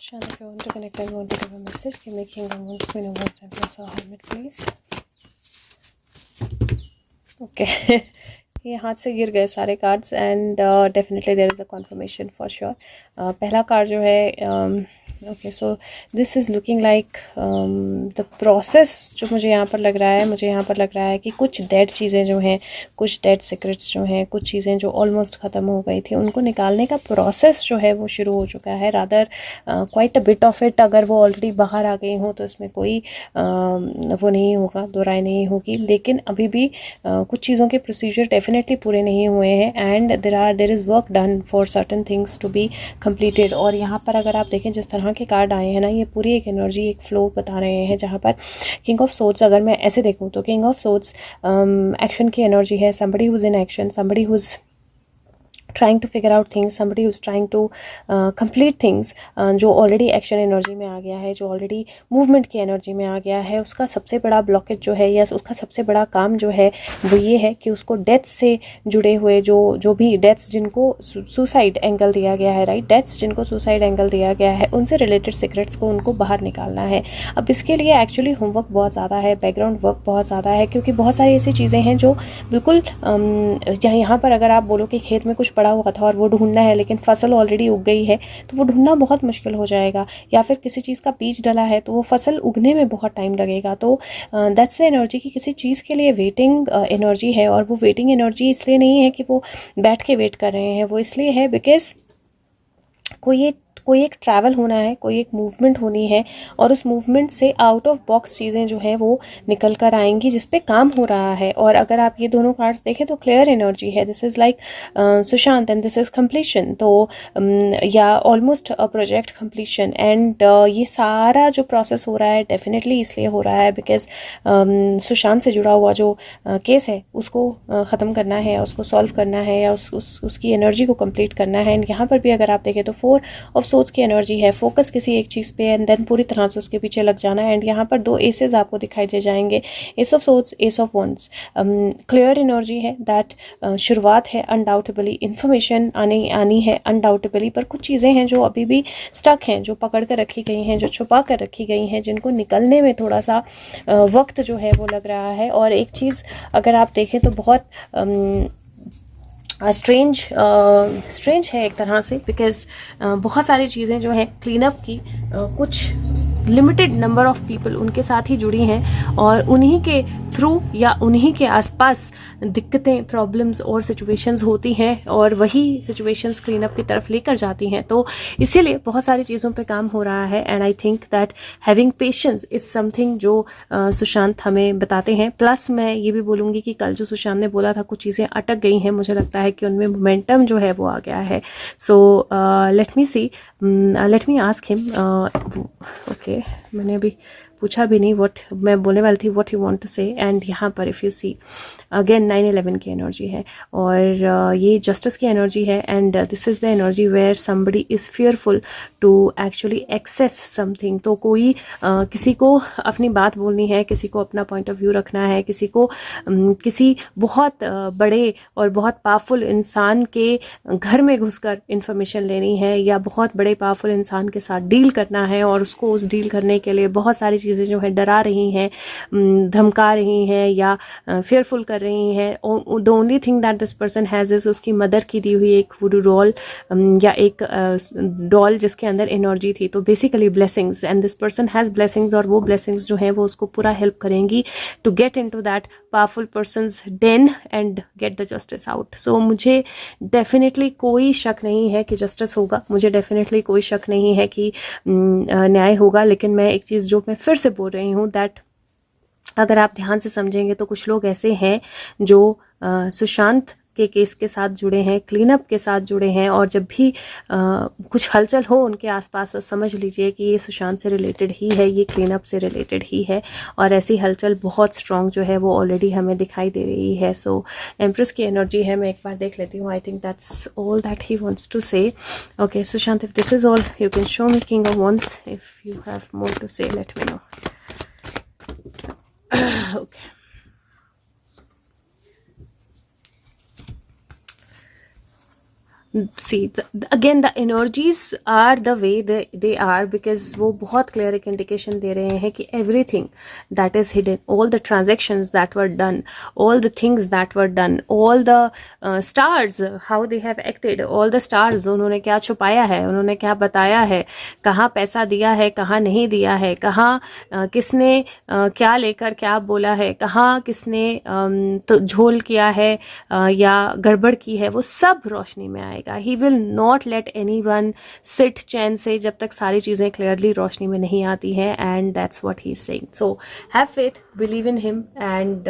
Shant, if you want to connect, I want to give a message. Give me Kingdom Wands, Queen of Wands, Empress or Hermit, please. Okay. ये हाथ से गिर गए सारे cards and definitely there is a confirmation for sure. पहला card जो है okay, so this is looking like the process. जो मुझे यहाँ पर लग रहा है, मुझे यहाँ पर लग रहा है कि कुछ डेड चीज़ें जो हैं, कुछ डेड सीक्रेट्स जो हैं, कुछ चीज़ें जो ऑलमोस्ट ख़त्म हो गई थी, उनको निकालने का प्रोसेस जो है वो शुरू हो चुका है. Rather quite a bit of it. अगर वो ऑलरेडी बाहर आ गई हों तो इसमें कोई वो नहीं होगा, दो राय नहीं होगी. लेकिन अभी भी कुछ चीज़ों के प्रोसीजर डेफिनेटली पूरे नहीं हुए हैं and there is work done for certain things to be completed. और यहाँ पर अगर आप देखें जिस तरह के कार्ड आए हैं ना, ये पूरी एक एनर्जी, एक फ्लो बता रहे हैं. जहाँ पर किंग ऑफ सोर्ड्स, अगर मैं ऐसे देखूँ तो किंग ऑफ सोर्ड्स एक्शन की एनर्जी है. somebody who's in action, somebody who's trying to figure out things, somebody who's trying to complete things. जो ऑलरेडी एक्शन एनर्जी में आ गया है, जो ऑलरेडी मूवमेंट की एनर्जी में आ गया है, उसका सबसे बड़ा ब्लॉकेज जो है या उसका सबसे बड़ा काम जो है वो ये है कि उसको डेथ से जुड़े हुए जो भी डेथ्स जिनको सुसाइड एंगल दिया गया है, राइट, डेथ्स जिनको सुसाइड एंगल दिया गया है, उनसे रिलेटेड सीक्रेट्स को उनको बाहर निकालना है. अब इसके लिए एक्चुअली होमवर्क बहुत ज़्यादा है, बैकग्राउंड वर्क बहुत ज़्यादा है, क्योंकि बहुत सारी ऐसी चीज़ें हैं जो बिल्कुल यहाँ पर अगर आप बोलो कि खेत में कुछ पड़ा हुआ था और वो ढूंढना है, लेकिन फसल ऑलरेडी उग गई है तो वो ढूंढना बहुत मुश्किल हो जाएगा. या फिर किसी चीज़ का बीज डला है तो वो फसल उगने में बहुत टाइम लगेगा. तो दैट्स द एनर्जी की किसी चीज़ के लिए वेटिंग एनर्जी है. और वो वेटिंग एनर्जी इसलिए नहीं है कि वो बैठ के वेट कर रहे हैं, वो इसलिए है बिकॉज कोई एक ट्रैवल होना है, कोई एक मूवमेंट होनी है और उस मूवमेंट से आउट ऑफ बॉक्स चीज़ें जो हैं वो निकल कर आएंगी जिस पे काम हो रहा है. और अगर आप ये दोनों कार्ड्स देखें तो क्लियर एनर्जी है. This is like Sushant and this is completion. तो या almost a project completion. And ये सारा जो प्रोसेस हो रहा है डेफिनेटली इसलिए हो रहा है बिकॉज सुशांत से जुड़ा हुआ जो केस है उसको ख़त्म करना है, उसको सॉल्व करना है या उसकी एनर्जी को कंप्लीट करना है. एंड यहाँ पर भी अगर आप देखें तो 4 ऑफ सोर्ड्स की एनर्जी है. फोकस किसी एक चीज़ पे एंड देन पूरी तरह से उसके पीछे लग जाना. एंड यहाँ पर 2 एसेस आपको दिखाई दे जाएंगे, S of swords, S of wands. Clear energy है दैट शुरुआत है. अनडाउटेबली इंफॉर्मेशन आनी है अनडाउटेबली, पर कुछ चीज़ें हैं जो अभी भी स्टक हैं, जो पकड़ कर रखी गई हैं, जो छुपा कर रखी गई हैं, जिनको निकलने में थोड़ा सा वक्त जो है वो लग रहा है. और एक चीज़ अगर आप देखें तो बहुत स्ट्रेंज है एक तरह से बिकॉज बहुत सारी चीज़ें जो हैं क्लीन अप की कुछ लिमिटेड नंबर ऑफ पीपल उनके साथ ही जुड़ी हैं और उन्हीं के थ्रू या उन्हीं के आसपास दिक्कतें, प्रॉब्लम्स और सिचुएशंस होती हैं और वही सिचुएशंस क्लीन अप की तरफ लेकर जाती हैं. तो इसीलिए बहुत सारी चीज़ों पे काम हो रहा है. And I think that having patience is something जो सुशांत हमें बताते हैं. प्लस मैं ये भी बोलूँगी कि कल जो सुशांत ने बोला था कुछ चीज़ें अटक गई हैं, मुझे लगता है कि उनमें मोमेंटम जो है वो आ गया है. So let me see, let me ask him. Okay, मैंने अभी पूछा भी नहीं व्हाट मैं बोलने वाली थी, व्हाट यू वांट टू से. एंड यहाँ पर इफ़ यू सी अगेन 9/11 की एनर्जी है और ये जस्टिस की एनर्जी है. And this is the energy where somebody is fearful to actually access something. तो कोई किसी को अपनी बात बोलनी है, किसी को अपना पॉइंट ऑफ व्यू रखना है, किसी को किसी बहुत बड़े और बहुत पावरफुल इंसान के घर में घुसकर इंफॉर्मेशन लेनी है या बहुत बड़े पावरफुल इंसान के साथ डील करना है और उसको उस डील करने के लिए बहुत सारी चीज़ें जो है डरा रही हैं, धमका रही हैं या फेयरफुल कर रही हैं. The only thing that this person has is उसकी मदर की दी हुई एक वुडू डॉल या एक डॉल जिसके अंदर एनर्जी थी. तो basically blessings and this person has blessings और वो ब्लेसिंग्स जो हैं वो उसको पूरा हेल्प करेंगी to get into that powerful persons den and get the justice out. So मुझे डेफिनेटली कोई शक नहीं है कि जस्टिस होगा, मुझे डेफिनेटली कोई शक नहीं है कि न्याय होगा. लेकिन मैं एक चीज़ जो मैं फिर से बोल रही हूँ दैट अगर आप ध्यान से समझेंगे तो कुछ लोग ऐसे हैं जो सुशांत के केस के साथ जुड़े हैं, क्लीन अप के साथ जुड़े हैं और जब भी कुछ हलचल हो उनके आसपास तो समझ लीजिए कि ये सुशांत से रिलेटेड ही है, ये क्लीन अप से रिलेटेड ही है. और ऐसी हलचल बहुत स्ट्रॉन्ग जो है वो ऑलरेडी हमें दिखाई दे रही है. सो एम्प्रेस की एनर्जी है, मैं एक बार देख लेती हूँ. I think that's all that he wants to say. Okay Sushant, if this is all you can show me king of wands. If you have more to say let me know. Okay, see again the energies are the way they are, because वो बहुत clear एक indication दे रहे हैं कि everything that is hidden, all the transactions that were done, all the things that were done, all the stars how they have acted, all the stars उन्होंने क्या छुपाया है, उन्होंने क्या बताया है, कहाँ पैसा दिया है, कहाँ नहीं दिया है, कहाँ किसने क्या लेकर क्या बोला है, कहाँ किसने तो झोल किया है या गड़बड़ की है, वो सब रोशनी में आएगा. He will not let anyone sit चैन से जब तक सारी चीज़ें क्लियरली रोशनी में नहीं आती हैं. And that's what he is saying. So have faith, believe in him and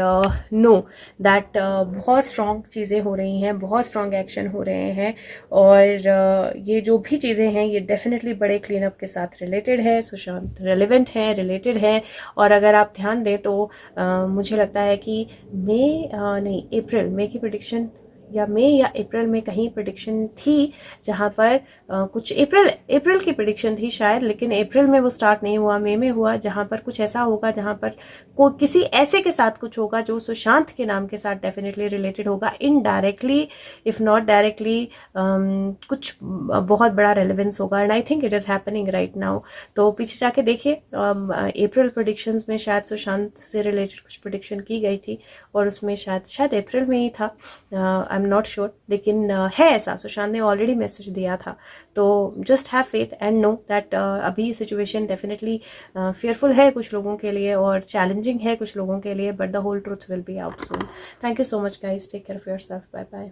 know that बहुत स्ट्रॉन्ग चीज़ें हो रही हैं, बहुत स्ट्रॉन्ग एक्शन हो रहे हैं. और ये जो भी चीज़ें हैं ये डेफिनेटली बड़े क्लीन अप के साथ रिलेटेड है. सुशांत रेलिवेंट है, रिलेटेड है. और अगर आप ध्यान दें तो मुझे लगता है कि नहीं, मई की प्रेडिक्शन या मई या अप्रैल में कहीं प्रेडिक्शन थी जहां पर कुछ अप्रैल की प्रेडिक्शन थी शायद, लेकिन अप्रैल में वो स्टार्ट नहीं हुआ, मई में हुआ, जहां पर कुछ ऐसा होगा जहां पर किसी ऐसे के साथ कुछ होगा जो सुशांत के नाम के साथ डेफिनेटली रिलेटेड होगा, इनडायरेक्टली इफ नॉट डायरेक्टली कुछ बहुत बड़ा रेलेवेंस होगा. And I think it is happening right now. तो पीछे जाके देखिए, अप्रैल प्रेडिक्शंस में शायद सुशांत से रिलेटेड कुछ प्रेडिक्शन की गई थी और उसमें शायद अप्रैल में ही था, आई एम नॉट श्योर, लेकिन है ऐसा. सुशांत ने ऑलरेडी मैसेज दिया था. तो just have faith and know that अभी सिचुएशन डेफिनेटली फेयरफुल है कुछ लोगों के लिए और चैलेंजिंग है कुछ लोगों के लिए, but the whole truth will be out soon. Thank you so much guys, take care of yourself, bye bye.